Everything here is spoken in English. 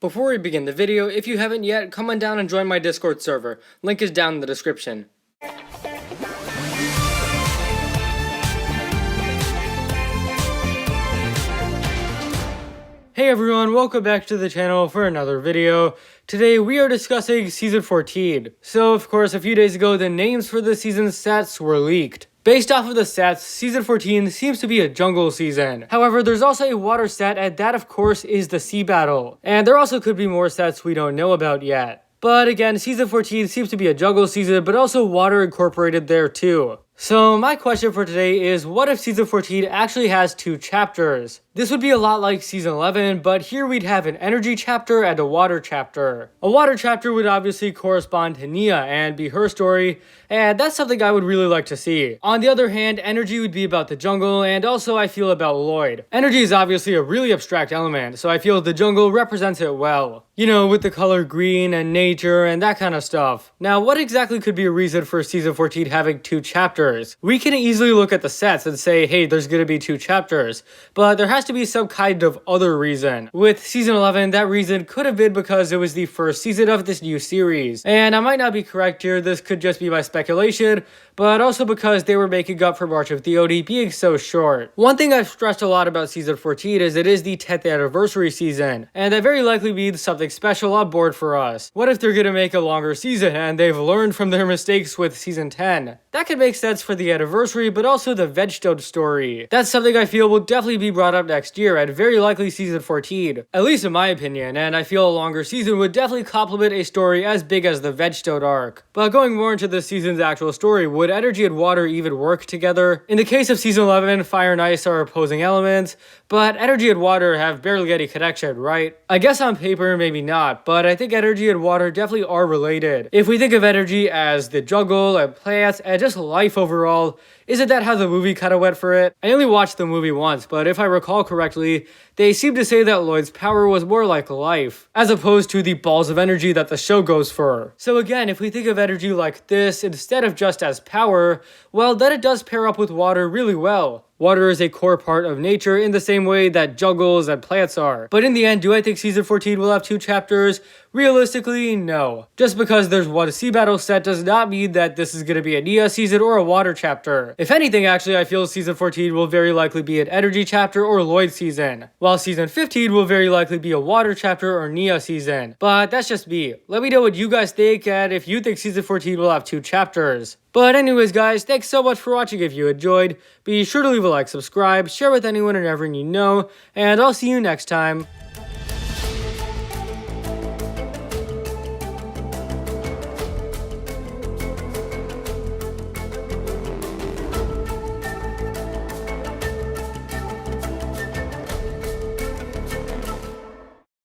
Before we begin the video, if you haven't yet, come on down and join my Discord server. Link is down in the description. Hey everyone, welcome back to the channel for another video. Today we are discussing Season 14. So of course, a few days ago the names for the season's stats were leaked. Based off of the stats, Season 14 seems to be a jungle season. However, there's also a water stat, and that of course is the sea battle. And there also could be more stats we don't know about yet. But again, Season 14 seems to be a jungle season, but also water incorporated there too. So my question for today is, what if Season 14 actually has 2 chapters? This would be a lot like Season 11, but here we'd have an energy chapter and a water chapter. A water chapter would obviously correspond to Nia and be her story, and that's something I would really like to see. On the other hand, energy would be about the jungle, and also I feel about Lloyd. Energy is obviously a really abstract element, so I feel the jungle represents it well. You know, with the color green and nature and that kind of stuff. Now, what exactly could be a reason for Season 14 having 2 chapters? We can easily look at the sets and say, hey, there's gonna be 2 chapters, but there has to be some kind of other reason. With Season 11, that reason could have been because it was the first season of this new series. And I might not be correct here, this could just be my speculation, but also because they were making up for March of the OD being so short. One thing I've stressed a lot about Season 14 is it is the 10th anniversary season, and that very likely means something special on board for us. What if they're gonna make a longer season and they've learned from their mistakes with Season 10? That could make sense for the anniversary, but also the Vegstone story. That's something I feel will definitely be brought up next year, and very likely Season 14. At least in my opinion, and I feel a longer season would definitely complement a story as big as the Vegstone arc. But going more into this season's actual story, would energy and water even work together? In the case of Season 11, fire and ice are opposing elements, but energy and water have barely any connection, right? I guess on paper, maybe not, but I think energy and water definitely are related. If we think of energy as the jungle and plants and just life overall, isn't that how the movie kind of went for it? I only watched the movie once, but if I recall correctly, they seem to say that Lloyd's power was more like life, as opposed to the balls of energy that the show goes for. So again, if we think of energy like this, instead of just as power, well, then it does pair up with water really well. Water is a core part of nature in the same way that jungles and plants are. But in the end, do I think Season 14 will have 2 chapters? Realistically, no. Just because there's one sea battle set does not mean that this is going to be a Nia season or a water chapter. If anything, actually, I feel Season 14 will very likely be an energy chapter or Lloyd season, while Season 15 will very likely be a water chapter or Nia season. But that's just me. Let me know what you guys think and if you think Season 14 will have 2 chapters. But anyways guys, thanks so much for watching. If you enjoyed, be sure to leave a like, subscribe, share with anyone and everyone you know, and I'll see you next time.